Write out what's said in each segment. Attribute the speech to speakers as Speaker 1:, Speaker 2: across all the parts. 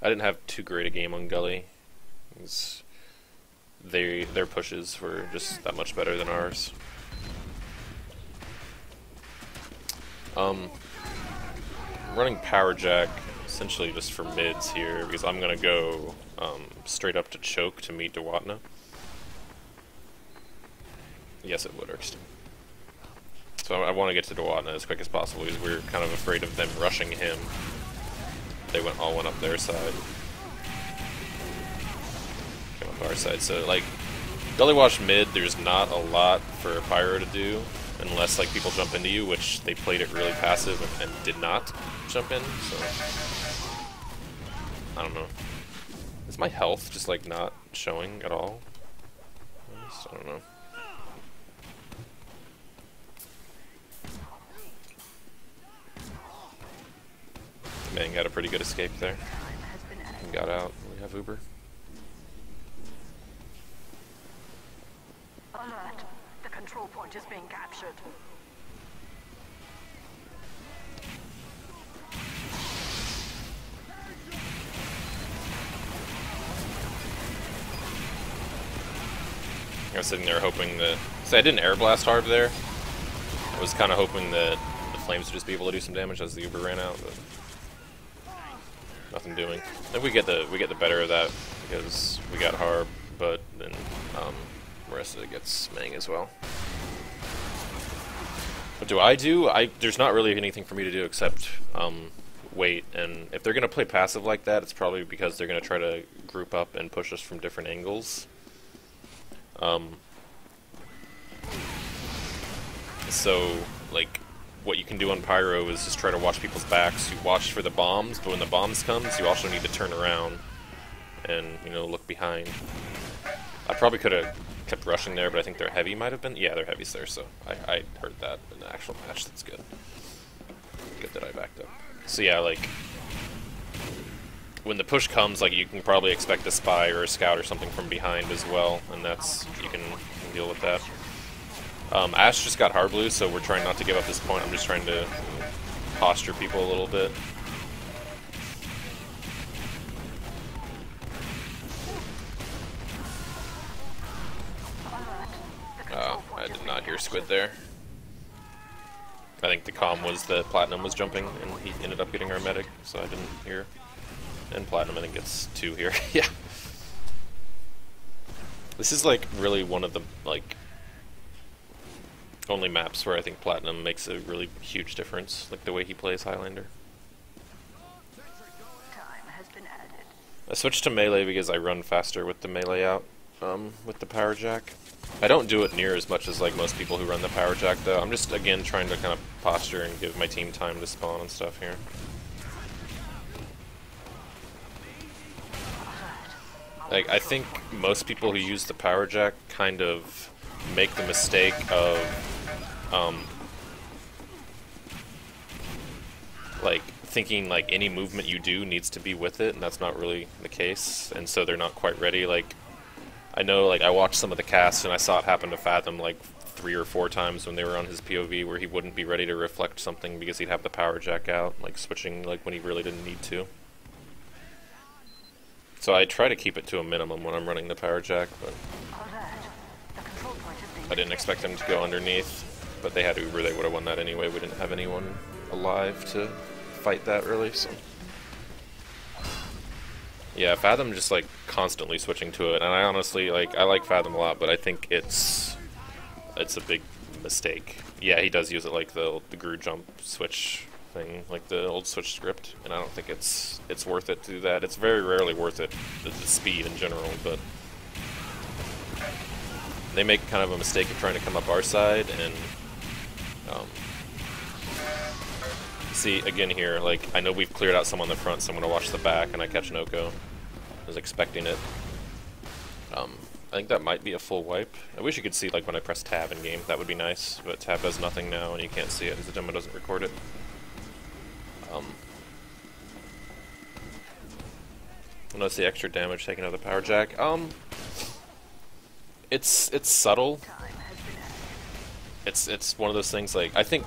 Speaker 1: I didn't have too great a game on Gully. Their pushes were just that much better than ours. Running Power Jack essentially just for mids here because I'm gonna go straight up to choke to meet Dewatna. Yes, it would, Erskine. So I want to get to Dewatna as quick as possible because we're kind of afraid of them rushing him. They all went up their side. Came up our side, so like gullywash mid, there's not a lot for Pyro to do unless like people jump into you, which they played it really passive and did not jump in. So I don't know. Is my health just like not showing at all? I don't know. Man got a pretty good escape there. And got out. We have Uber.
Speaker 2: Alert. The control point is being captured.
Speaker 1: I was sitting there hoping that... So I didn't air blast hard there. I was kind of hoping that the flames would just be able to do some damage as the Uber ran out, but nothing doing. I think we get the better of that because we got Harb, but then the rest of it gets Mang as well. What do I do? There's not really anything for me to do except wait, and if they're gonna play passive like that, it's probably because they're gonna try to group up and push us from different angles. So, like, what you can do on Pyro is just try to watch people's backs. You watch for the bombs, but when the bombs comes, you also need to turn around and, you know, look behind. I probably could have kept rushing there, but I think their heavy might have been... Yeah, their heavy's there, so I heard that in the actual match. That's good. Good that I backed up. So yeah, like, when the push comes, like, you can probably expect a spy or a scout or something from behind as well, and that's... you can deal with that. Ash just got hard blue, so we're trying not to give up this point. I'm just trying to posture people a little bit. I did not hear Squid there. I think the comm was that Platinum was jumping, and he ended up getting our medic, so I didn't hear. And Platinum, I think, gets 2 here. Yeah. This is, like, really one of the, like, only maps where I think Platinum makes a really huge difference, like the way he plays Highlander.
Speaker 2: Time has been added.
Speaker 1: I switched to melee because I run faster with the melee out, with the Power Jack. I don't do it near as much as like most people who run the Power Jack though. I'm just, again, trying to kind of posture and give my team time to spawn and stuff here. Like, I think most people who use the Power Jack kind of make the mistake of like thinking like any movement you do needs to be with it, and that's not really the case, and so they're not quite ready. Like, I know, like, I watched some of the casts and I saw it happen to Fathom like 3 or 4 times when they were on his POV where he wouldn't be ready to reflect something because he'd have the Power Jack out, like switching like when he really didn't need to. So I try to keep it to a minimum when I'm running the Power Jack, but I didn't expect them to go underneath. But they had Uber, they would have won that anyway. We didn't have anyone alive to fight that really, so... Yeah, Fathom just, like, constantly switching to it, and I honestly, like, I like Fathom a lot, but I think it's a big mistake. Yeah, he does use it like the Gru jump switch thing, like the old switch script, and I don't think it's worth it to do that. It's very rarely worth it, the speed in general, but... They make kind of a mistake of trying to come up our side, and... see, again here, like, I know we've cleared out some on the front, so I'm going to watch the back, and I catch Noko. I was expecting it. I think that might be a full wipe. I wish you could see, like, when I press tab in game. That would be nice, but tab does nothing now, and you can't see it because the demo doesn't record it. Notice the extra damage taken out of the Power Jack. It's subtle. It's one of those things, like, I think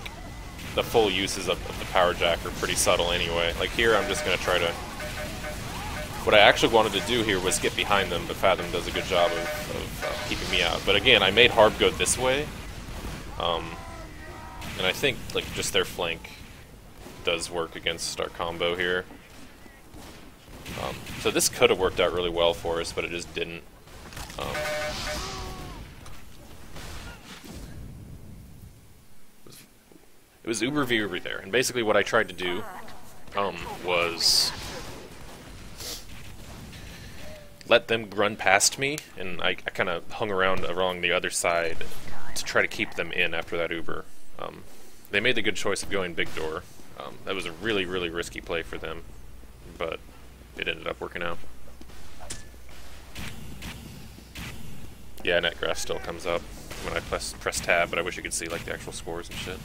Speaker 1: the full uses of the Power Jack are pretty subtle anyway. Like here, I'm just gonna try to What I actually wanted to do here was get behind them, but Fathom does a good job of keeping me out. But again, I made Harb go this way, and I think like just their flank does work against our combo here. So this could have worked out really well for us, but it just didn't. It was Uber v Uber there, and basically what I tried to do was let them run past me, and I kind of hung around along the other side to try to keep them in after that Uber. They made the good choice of going big door. That was a really, really risky play for them, but it ended up working out. Yeah, net graph still comes up when I press tab, but I wish you could see like the actual scores and shit.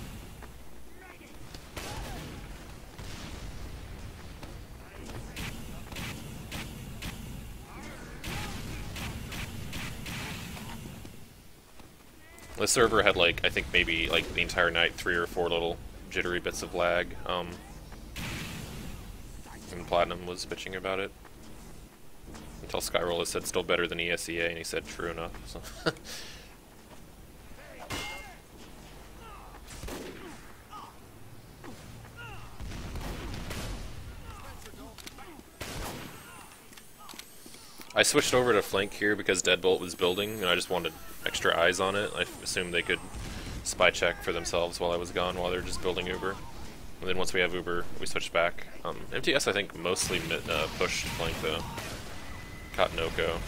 Speaker 1: The server had like, I think maybe like the entire night 3 or 4 little jittery bits of lag, and Platinum was bitching about it. Until Skyroller said still better than ESEA, and he said true enough, so. I switched over to flank here because Deadbolt was building, and I just wanted extra eyes on it. I assumed they could spy check for themselves while I was gone, while they're just building Uber. And then once we have Uber, we switch back. MTS, I think, mostly pushed flank, though. Caught Noko.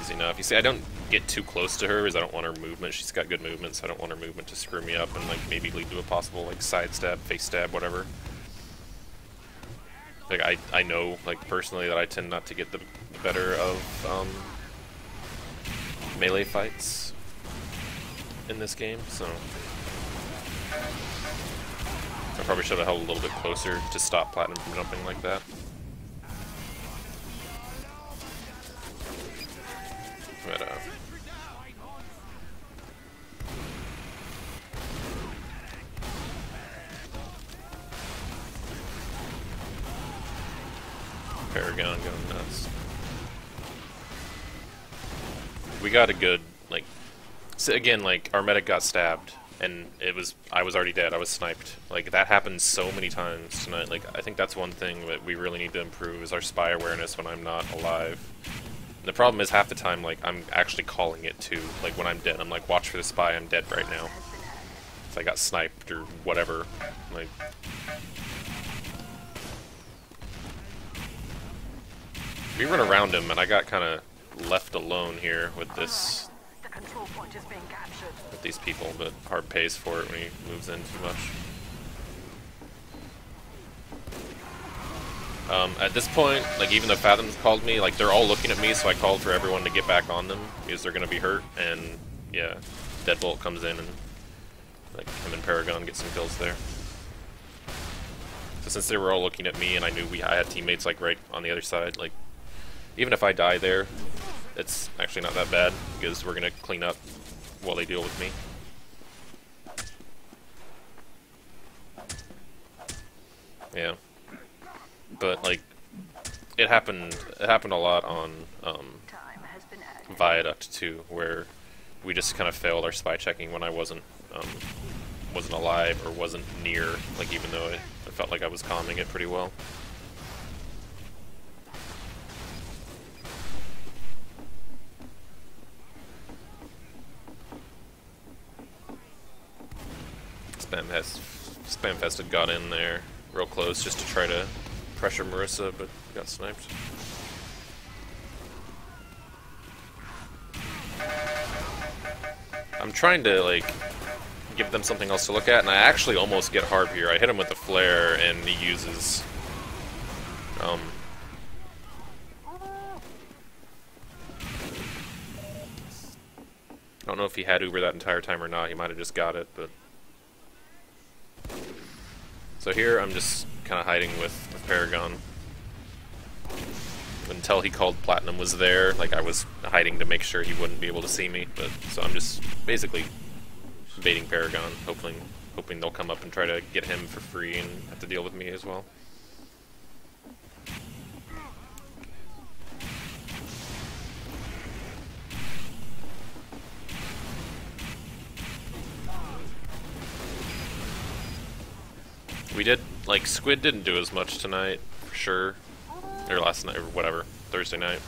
Speaker 1: Easy enough. You see, I don't get too close to her because I don't want her movement. She's got good movement, so I don't want her movement to screw me up and like maybe lead to a possible like side stab, face stab, whatever. Like I know like personally that I tend not to get the better of melee fights in this game, so I probably should have held a little bit closer to stop Platinum from jumping like that. But Paragon going nuts. We got a good, like, so again, like, our medic got stabbed, and I was already dead, I was sniped. Like, that happens so many times tonight. Like, I think that's one thing that we really need to improve is our spy awareness when I'm not alive. And the problem is half the time, like, I'm actually calling it too. Like, when I'm dead, I'm like, watch for the spy, I'm dead right now. If I got sniped or whatever, like... We run around him, and I got kind of left alone here with this, with these people, but Harb pays for it when he moves in too much. At this point, like even though Fathom's called me, like they're all looking at me, so I called for everyone to get back on them because they're gonna be hurt, and yeah, Deadbolt comes in and like him and Paragon get some kills there. So since they were all looking at me, and I knew I had teammates like right on the other side, like. Even if I die there, it's actually not that bad, because we're going to clean up while they deal with me. Yeah. But, like, it happened a lot on Viaduct, too, where we just kind of failed our spy checking when I wasn't alive or wasn't near, like, even though I felt like I was calming it pretty well. Spamfest had got in there real close just to try to pressure Marissa, but got sniped. I'm trying to, like, give them something else to look at, and I actually almost get Harb here. I hit him with the flare, and he uses... I don't know if he had Uber that entire time or not. He might have just got it, but... So here I'm just kind of hiding with Paragon. Until he called Platinum was there, like I was hiding to make sure he wouldn't be able to see me. But so I'm just basically baiting Paragon, hoping they'll come up and try to get him for free and have to deal with me as well. We did, like, Squid didn't do as much tonight, for sure. Or last night, or whatever, Thursday night.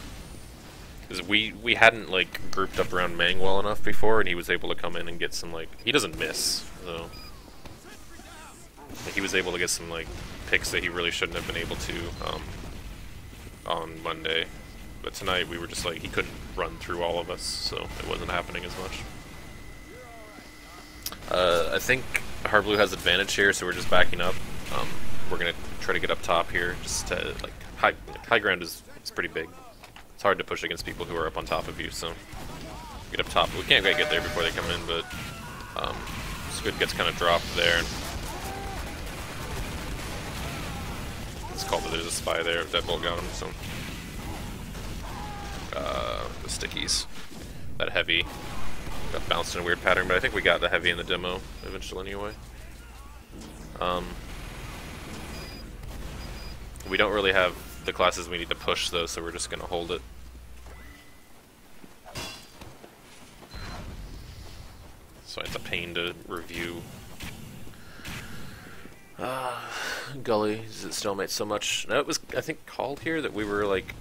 Speaker 1: Because we hadn't, like, grouped up around Mang well enough before, and he was able to come in and get some, like, he doesn't miss, so. He was able to get some, like, picks that he really shouldn't have been able to, on Monday. But tonight we were just like, he couldn't run through all of us, so it wasn't happening as much. I think Harblue has advantage here, so we're just backing up. We're gonna try to get up top here, just to, like, high ground is pretty big. It's hard to push against people who are up on top of you, so get up top. We can't quite get there before they come in, but Squid gets kind of dropped there. It's called that there's a spy there. Deadbolt got him, so the stickies. That heavy got bounced in a weird pattern, but I think we got the heavy in the demo eventually anyway. We don't really have the classes we need to push though, so we're just gonna hold it. So it's a pain to review. Gully, does it stalemate so much? No, it was, I think, called here that we were like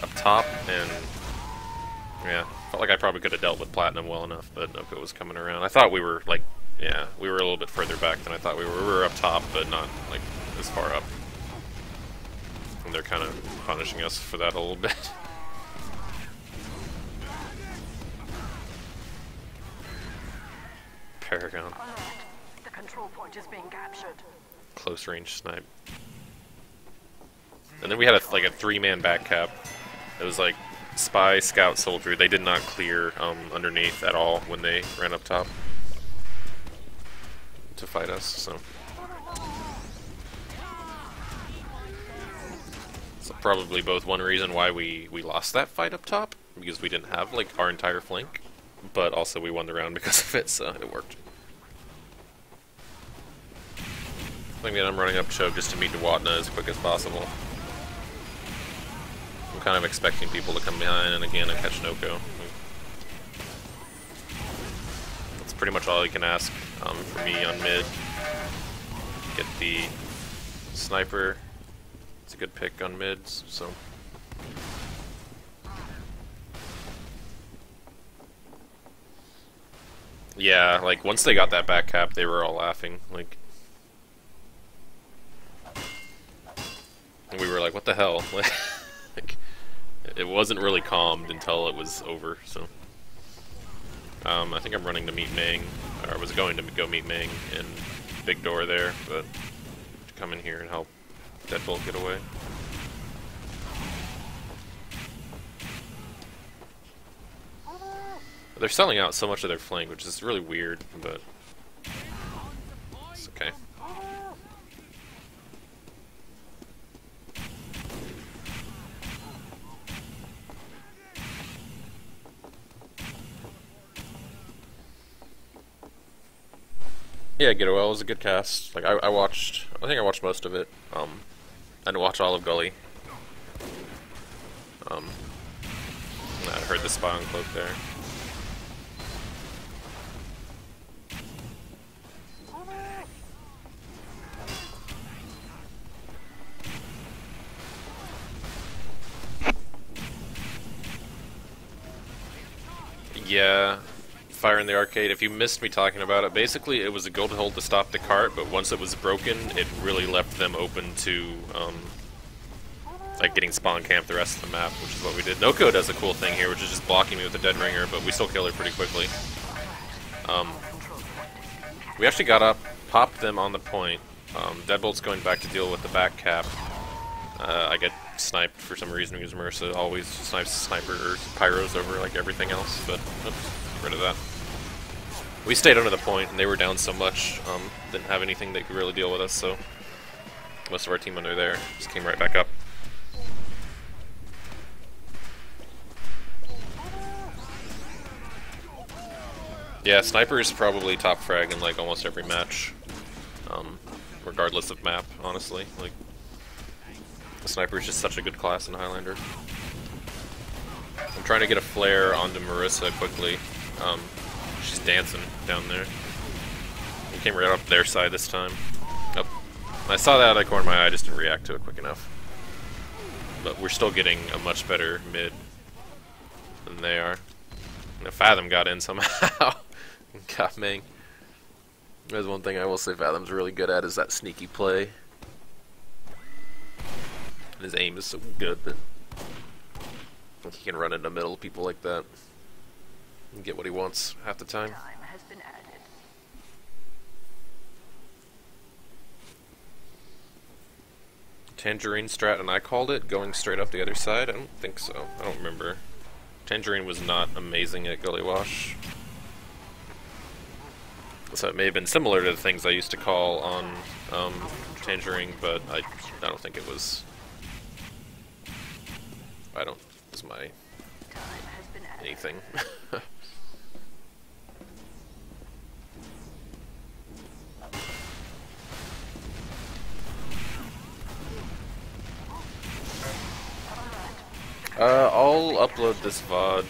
Speaker 1: up top, and yeah, felt like I probably could have dealt with Platinum well enough, but Noko was coming around. I thought we were like, yeah, we were a little bit further back than I thought we were. We were up top, but not like this far up. And they're kind of punishing us for that a little bit. Paragon.
Speaker 2: The control point is being captured.
Speaker 1: Close range snipe. And then we had like a 3-man back cap. It was like spy, scout, soldier. They did not clear underneath at all when they ran up top to fight us. So probably both one reason why we lost that fight up top, because we didn't have like our entire flank, but also we won the round because of it, so it worked. I think that I'm running up choke just to meet Dewatna as quick as possible. I'm kind of expecting people to come behind, and again I catch Noko. That's pretty much all you can ask for me on mid. Get the sniper. It's a good pick on mids, so. Yeah, like once they got that back cap, they were all laughing. Like, and we were like, "What the hell?" Like, it wasn't really calmed until it was over. So, I think I'm running to meet Mang, or I was going to go meet Mang in big door there, but to come in here and help Deadbolt get away. They're selling out so much of their flank, which is really weird, but it's okay. Yeah, Get Well was a good cast. Like I think I watched most of it. I didn't watch all of Gully. I heard the spy on cloak there. Yeah, Fire in the Arcade. If you missed me talking about it, basically it was a gold hold to stop the cart, but once it was broken, it really left them open to like getting spawn camp the rest of the map, which is what we did. Noko does a cool thing here, which is just blocking me with a dead ringer, but we still kill her pretty quickly. We actually got up, popped them on the point. Deadbolt's going back to deal with the back cap. I get sniped for some reason because Marissa always snipes sniper or pyros over like everything else, but oops, get rid of that. We stayed under the point and they were down so much, didn't have anything that could really deal with us, so most of our team under there just came right back up. Yeah, sniper is probably top frag in like almost every match, regardless of map, honestly. Like, the sniper is just such a good class in Highlander. I'm trying to get a flare onto Marissa quickly. She's dancing down there. Came right up their side this time. Nope. I saw that, I cornered my eye, I just didn't react to it quick enough. But we're still getting a much better mid than they are. And Fathom got in somehow. God, man. There's one thing I will say Fathom's really good at is that sneaky play. And his aim is so good that he can run into middle people like that and get what he wants half the time. Tangerine strat, and I called it going straight up the other side. I don't think so. I don't remember. Tangerine was not amazing at gullywash. So it may have been similar to the things I used to call on Tangerine, but I don't think it was. I don't. It's my anything. I'll upload this VOD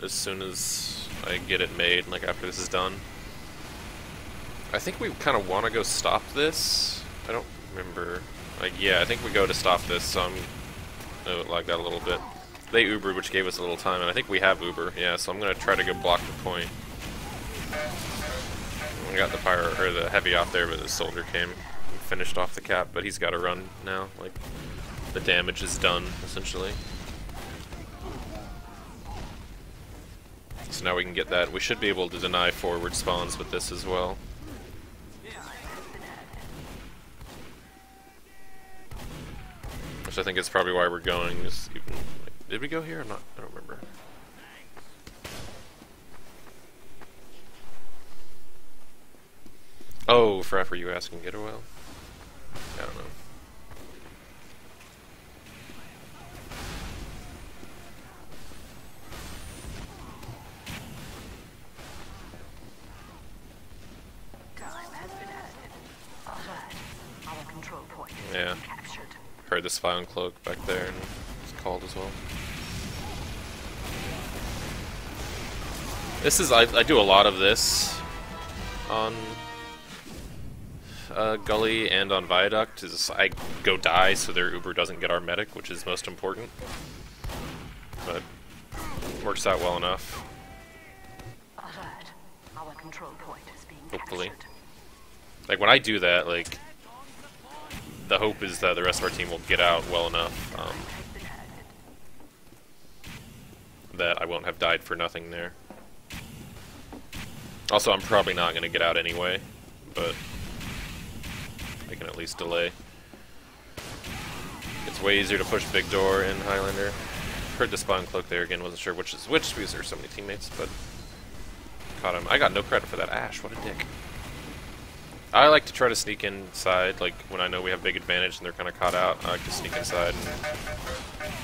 Speaker 1: as soon as I get it made, like after this is done. I think we kind of want to go stop this. I don't remember. Like, yeah, I think we go to stop this, so oh, it lagged out a little bit. They Ubered, which gave us a little time, and I think we have Uber, yeah, so I'm going to try to go block the point. I got the pyro, or the heavy off there, but the soldier came and finished off the cap, but he's got to run now. Like, the damage is done, essentially. So now we can get that. We should be able to deny forward spawns with this as well. Which I think is probably why we're going. Is even, like, did we go here or not? I don't remember. Oh, Fraff, were you asking get a well? I don't know. Yeah. Heard the spy on cloak back there, and it's called as well. This is I do a lot of this on Gully and on Viaduct. Is I go die so their Uber doesn't get our medic, which is most important. But works out well enough. Hopefully. Like when I do that, like the hope is that the rest of our team will get out well enough that I won't have died for nothing there. Also, I'm probably not going to get out anyway, but I can at least delay. It's way easier to push big door in Highlander. Heard the spawn cloak there again, wasn't sure which is which because there's so many teammates, but caught him. I got no credit for that Ash, what a dick. I like to try to sneak inside, like when I know we have big advantage and they're kind of caught out. I like to sneak inside and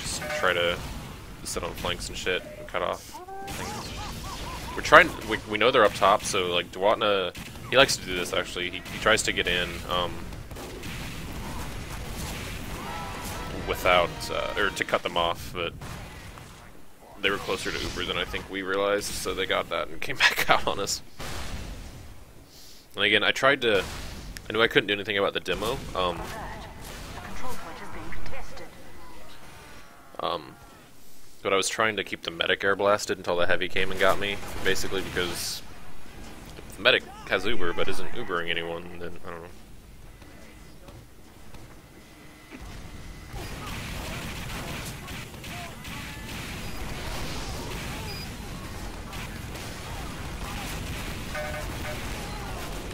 Speaker 1: just try to sit on flanks and shit and cut off things. We're trying. We know they're up top, so like Dwatna, he likes to do this actually. He tries to get in without or to cut them off, but they were closer to Uber than I think we realized, so they got that and came back out on us. And again, I tried to. I knew I couldn't do anything about the demo. But I was trying to keep the medic air blasted until the heavy came and got me. Basically, because if the medic has Uber but isn't Ubering anyone, then I don't know.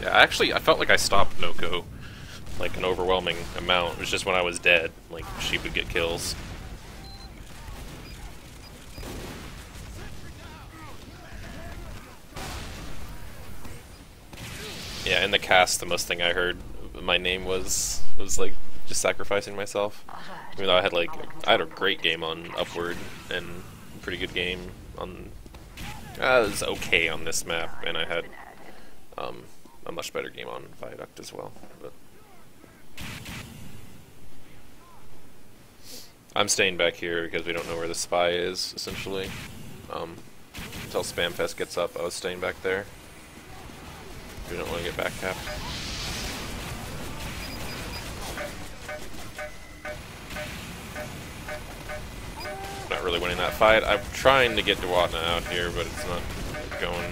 Speaker 1: Yeah, actually, I felt like I stopped Noko, like, an overwhelming amount. It was just when I was dead, like, she would get kills. Yeah, in the cast, the most thing I heard my name was like, just sacrificing myself. Even though I had a great game on Upward, and a pretty good game on... it was okay on this map, and I had, a much better game on Viaduct as well, but I'm staying back here because we don't know where the spy is, essentially. Until Spamfest gets up, I was staying back there. We don't want to get back capped. Not really winning that fight. I'm trying to get Dewatna out here, but it's not going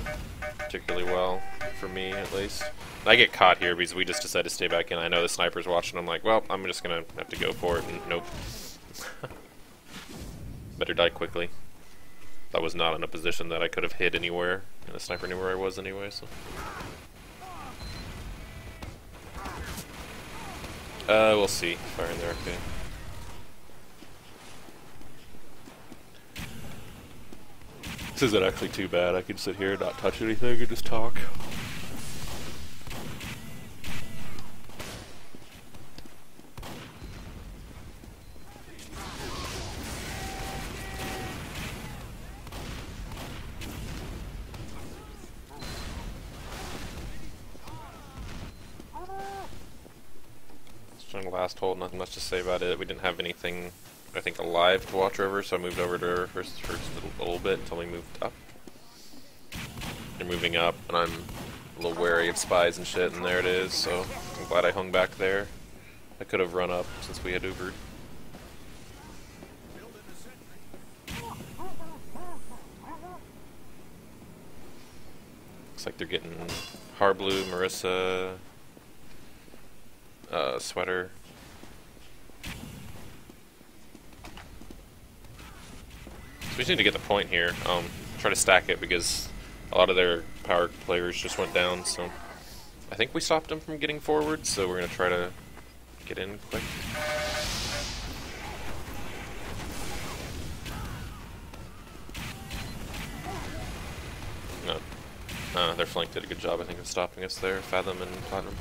Speaker 1: particularly well for me, at least. I get caught here because we just decided to stay back in. I know the sniper's watching. I'm like, well, I'm just gonna have to go for it, and nope. Better die quickly. I was not in a position that I could have hid anywhere, and the sniper knew where I was anyway, so. We'll see. Fire in there, okay. This isn't actually too bad. I can sit here and not touch anything and just talk. Last hole, nothing much to say about it. We didn't have anything, I think, alive to watch over, so I moved over to her first a little bit until we moved up. They're moving up, and I'm a little wary of spies and shit, and there it is, so I'm glad I hung back there. I could have run up since we had Ubered. Looks like they're getting Harblue, Marissa, Sweater. So we just need to get the point here. Try to stack it because a lot of their power players just went down, so I think we stopped them from getting forward, so we're going to try to get in quick. No. Their flank did a good job, I think, of stopping us there, Fathom and Platinum.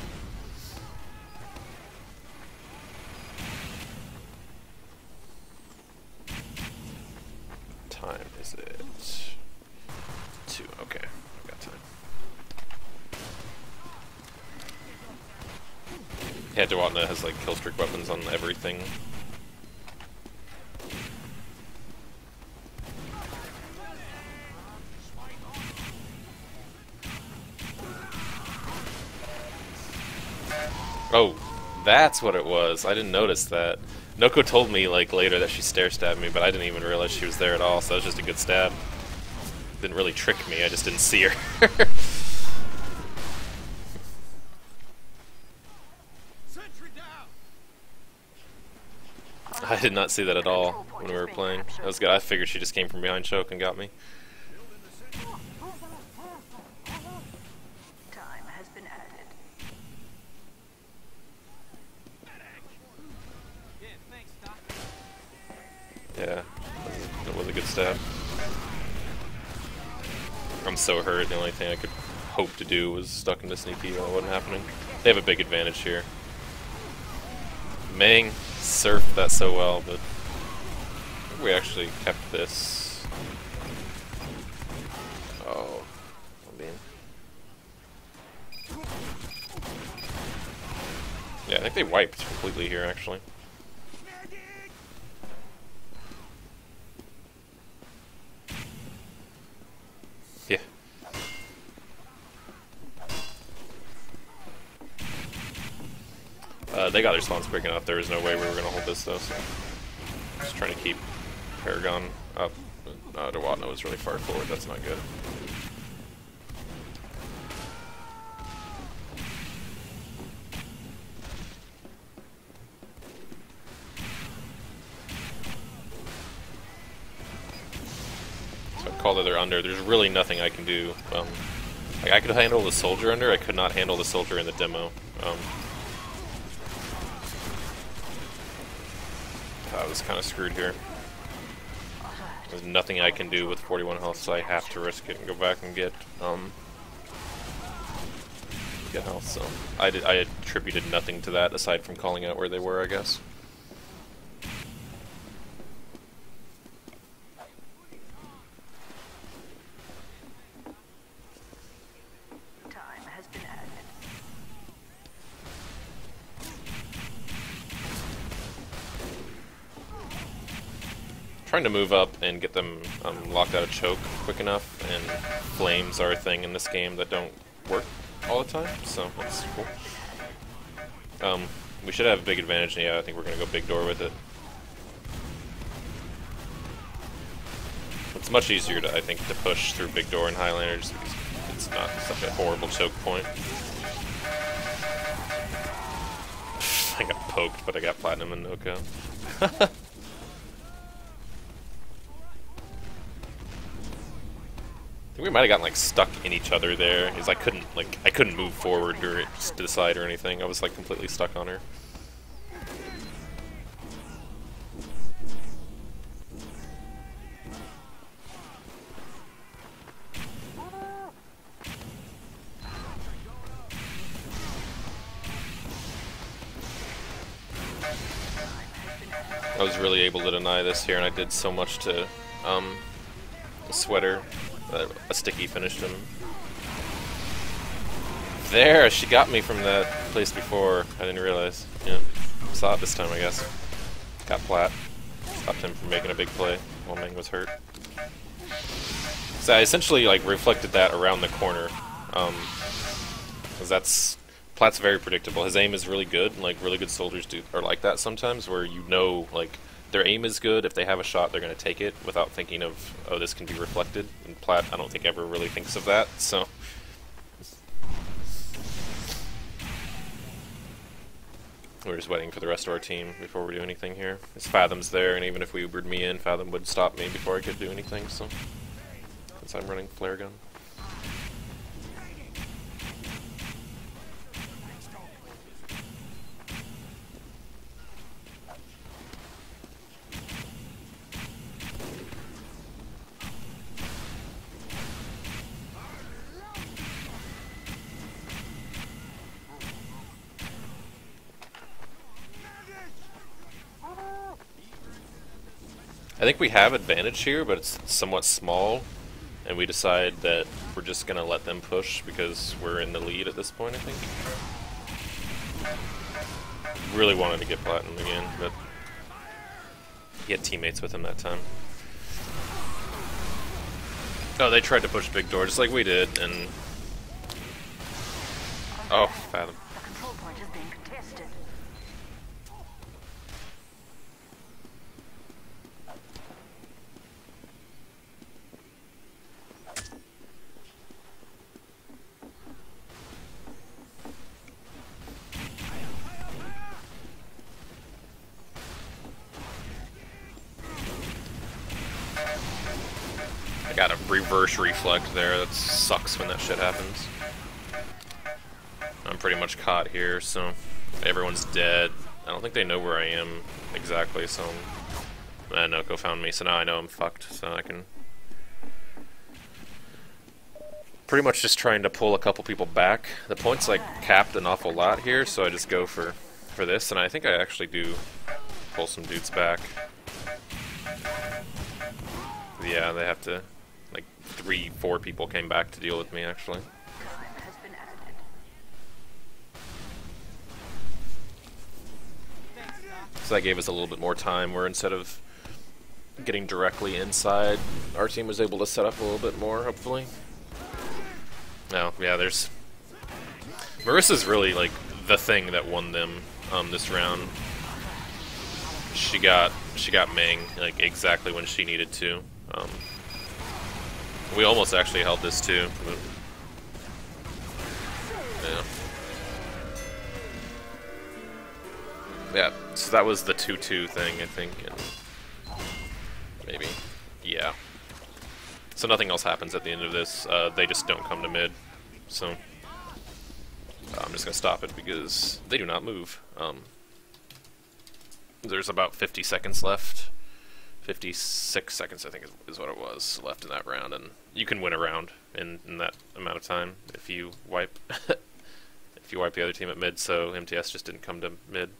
Speaker 1: Time is it? 2. Okay, I got time. Yeah, Dewatna has like kill streak weapons on everything. Oh, that's what it was. I didn't notice that. Noko told me like later that she stare stabbed me, but I didn't even realize she was there at all, so that was just a good stab. Didn't really trick me, I just didn't see her. I did not see that at all when we were playing. That was good. I figured she just came from behind choke and got me. Yeah, that was a good stab. I'm so hurt, the only thing I could hope to do was stuck into sneaky while it wasn't happening. They have a big advantage here. Mang surfed that so well, but we actually kept this. Oh, I mean. Yeah, I think they wiped completely here, actually. Yeah. They got their spawns breaking up. There was no way we were going to hold this, though, so just trying to keep Paragon up. Dewatna was really far forward. That's not good. So I call that they're under. There's really nothing I can do. Like I could handle the soldier under. I could not handle the soldier in the demo. I was kind of screwed here. There's nothing I can do with 41 health, so I have to risk it and go back and get health. So I attributed nothing to that aside from calling out where they were, I guess. Trying to move up and get them locked out of choke quick enough, and flames are a thing in this game that don't work all the time, so that's cool. We should have a big advantage. Yeah, I think we're gonna go big door with it. It's much easier to, I think, to push through big door and Highlander just because it's not such a horrible choke point. I got poked, but I got platinum and Noko. I think we might have gotten like stuck in each other there, because I couldn't move forward or to the side or anything. I was like completely stuck on her. I was really able to deny this here, and I did so much to the sweater. A sticky finished him. There, she got me from that place before. I didn't realize. Yeah, saw it this time, I guess. Got plat. Stopped him from making a big play while Meng was hurt. So I essentially like reflected that around the corner, because that's Plat's very predictable. His aim is really good, and like really good soldiers are like that sometimes, where you know like their aim is good. If they have a shot, they're going to take it without thinking of, oh, this can be reflected. And Plat, I don't think ever really thinks of that. So we're just waiting for the rest of our team before we do anything here. His Fathom's there, and even if we Ubered me in, Fathom would stop me before I could do anything. So since I'm running flare gun. I think we have advantage here, but it's somewhat small, and we decide that we're just going to let them push because we're in the lead at this point, I think. Really wanted to get platinum again, but he had teammates with him that time. Oh, they tried to push big door just like we did, and... Oh, Fathom.
Speaker 2: The control point is being contested.
Speaker 1: I got a reverse reflect there. That sucks when that shit happens. I'm pretty much caught here, so everyone's dead. I don't think they know where I am exactly, so Noko found me, so now I know I'm fucked, so I can pretty much just trying to pull a couple people back. The point's like capped an awful lot here, so I just go for this, and I think I actually do pull some dudes back. Yeah, they have to, like 3-4 people came back to deal with me actually.
Speaker 2: Time has been added.
Speaker 1: So that gave us a little bit more time where instead of getting directly inside, our team was able to set up a little bit more, hopefully. No, yeah, there's... Marissa's really, like, the thing that won them this round. She got Meng, like, exactly when she needed to. We almost actually held this, too. But, yeah. Yeah, so that was the 2-2 thing, I think, and maybe, yeah. So nothing else happens at the end of this. They just don't come to mid, so I'm just gonna stop it because they do not move. There's about 50 seconds left. 56 seconds, I think, is what it was left in that round, and you can win a round in that amount of time if you wipe if you wipe the other team at mid. So mTs just didn't come to mid.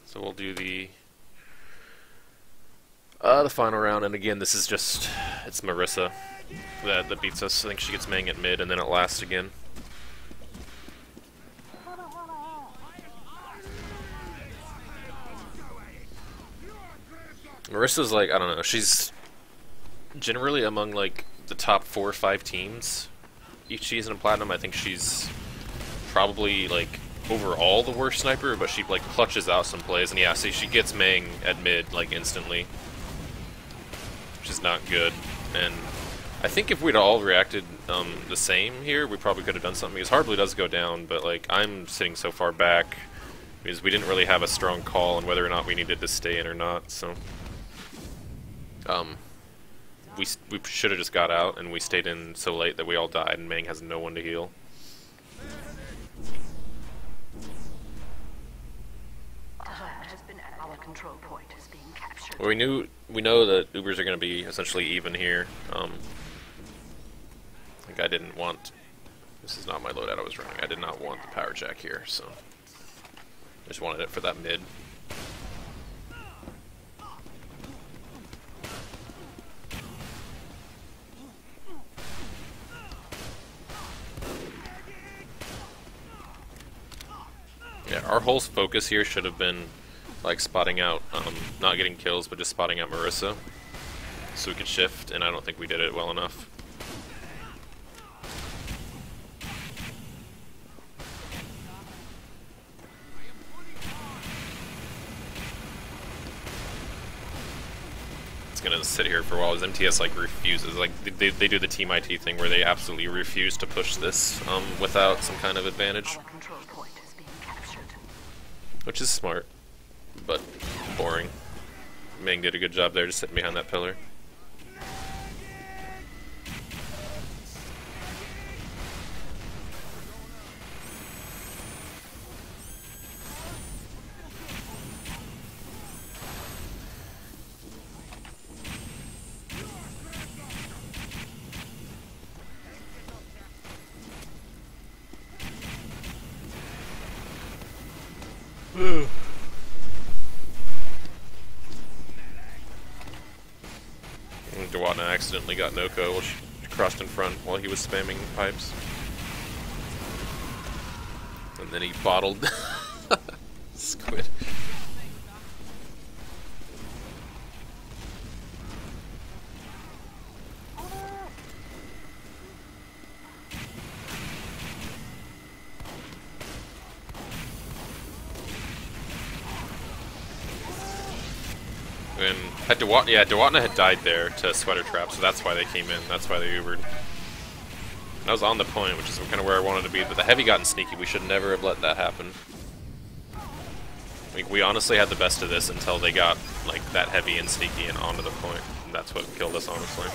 Speaker 1: So we'll do the final round, and again, this is just, it's Marissa that beats us. I think she gets Meng at mid, and then it lasts again. Marissa's like, I don't know, she's generally among like the top 4 or 5 teams she's in a platinum. I think she's probably like overall the worst sniper, but she like clutches out some plays. And yeah, see, she gets Mang at mid like instantly, which is not good. And I think if we'd all reacted the same here, we probably could have done something. Because Hardblue does go down, but like I'm sitting so far back because we didn't really have a strong call on whether or not we needed to stay in or not. So we should have just got out, and we stayed in so late that we all died, and Mang has no one to heal.
Speaker 2: Our control point is being captured.
Speaker 1: Well, we know that Ubers are going to be essentially even here. Like I didn't want. This is not my loadout I was running. I did not want the power jack here, so I just wanted it for that mid. Yeah, our whole focus here should have been like spotting out, not getting kills, but just spotting out Marissa, so we could shift, and I don't think we did it well enough. It's gonna sit here for a while as MTS like refuses, like they do the Team IT thing where they absolutely refuse to push this without some kind of advantage.
Speaker 2: Our control point is being captured.
Speaker 1: Which is smart, but boring. Mang did a good job there, just sitting behind that pillar. Dewatna accidentally got Noko while she crossed in front while he was spamming pipes. And then he bottled Squid. And had Dewatna had died there to Sweater Trap, so that's why they came in. That's why they Ubered. And I was on the point, which is kind of where I wanted to be, but the heavy gotten sneaky. We should never have let that happen. Like, we honestly had the best of this until they got like that heavy and sneaky and onto the point. And that's what killed us, honestly.